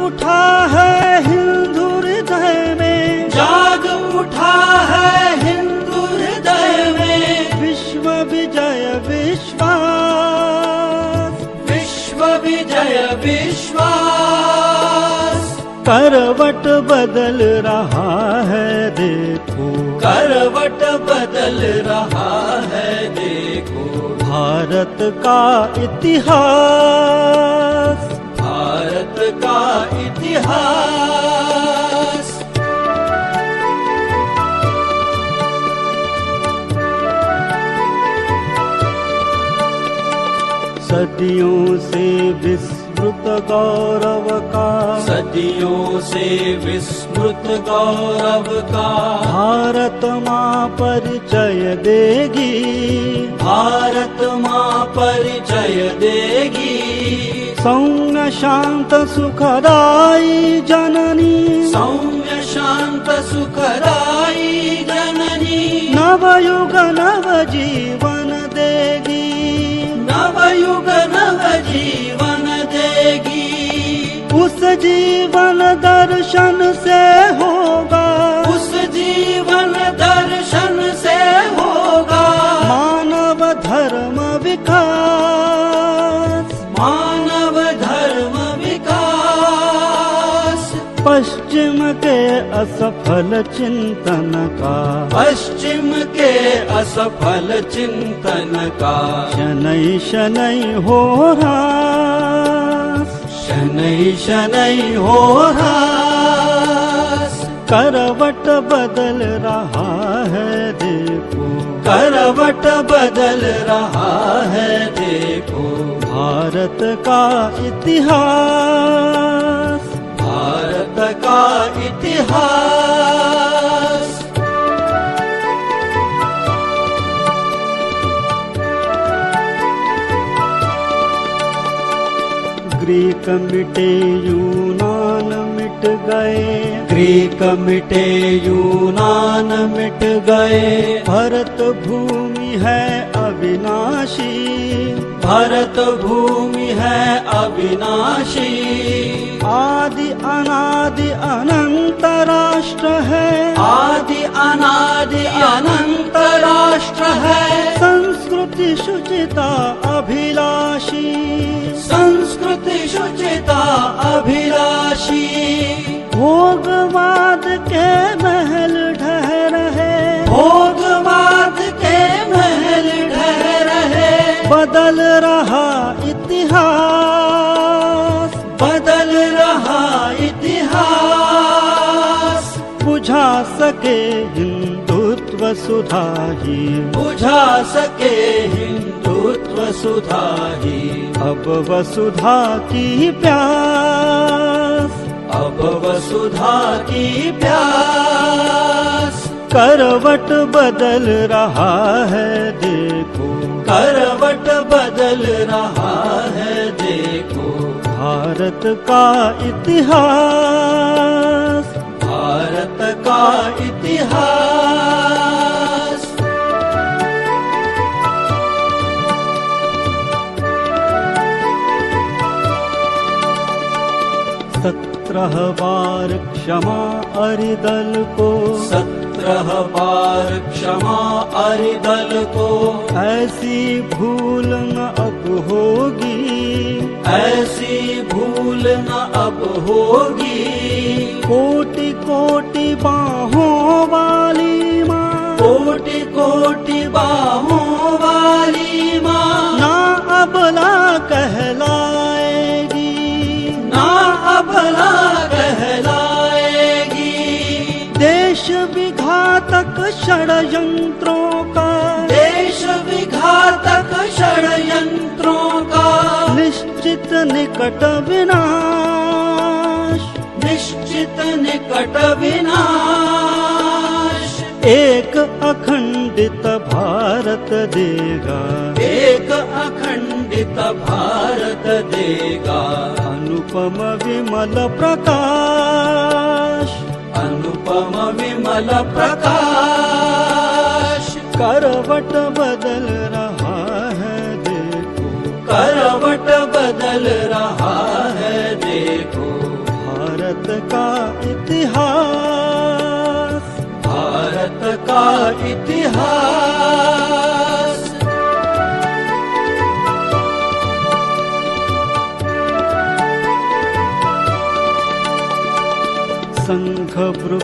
उठा है हिंदू हृदय में, जाग उठा है हिंदू हृदय में, विश्व विजय विश्वास, विश्व विजय विश्वास। करवट बदल रहा है देखो, करवट बदल रहा है देखो, भारत का इतिहास, भारत का इतिहास। सदियों से विस्मृत गौरव का, सदियों से विस्मृत गौरव का, भारत माँ परिचय देगी, भारत माँ परिचय देगी। सौम्य शांत सुखदाई जननी, सौम्य शांत सुखदाई जननी, नवयुग नव जीवन देगी, नवयुग नव जीवन देगी। उस जीवन दर्शन से होगा, उस जीवन दर्शन से होगा मानव धर्म विकास, मानव धर्म विकास। पश्चिम के असफल चिंतन का, पश्चिम के असफल चिंतन का, शनै शनै हो ह्रास, शनै शनै हो ह्रास। करवट बदल रहा है देखो, करवट बदल रहा है देखो, भारत का इतिहास, भारत का इतिहास। ग्रीक मिटे यूनान मिट गए, ग्रीक मिटे यूनान मिट गए, भरत भूमि है अविनाशी, भरत भूमि है अविनाशी। आदि अनादि अनंत राष्ट्र है, आदि अनादि अनंत राष्ट्र है, संस्कृति शुचिता अभिलाषी, संस्कृति शुचिता अभिलाषी। भोगवाद के महल ढह रहे, भोगवाद के महल ढह रहे, बदल रहा इतिहास, बदल रहा इतिहास। बुझा सके हिंदुत्व सुधा ही, बुझा सके हिंदुत्व सुधा ही, अब वसुधा की प्यास, अब वसुधा की प्यास। करवट बदल रहा है देखो, करवट बदल रहा है देखो, भारत का इतिहास, भारत का इतिहास। सत्रह बार क्षमा अरिदल को, 17 बार क्षमा अरिदल को, ऐसी भूल न अब होगी, ऐसी भूल न अब होगी। कोटि कोटि बाहों वाली माँ, कोटि कोटि बाहों वाली माँ, ना अबला कहलाएगी, ना अबला कहलाएगी। देश विघातक षड्यंत्रों का, देश विघातक षड्यंत्रों का, निश्चित निकट विनाश, निश्चित निकट विनाश। एक अखंडित भारत देगा, एक अखंडित भारत देगा, अनुपम विमल प्रकाश, अनुपम विमल प्रकाश। करवट बदल रहा है देखो, करवट बदल रहा है देखो, भारत का इतिहास। संघ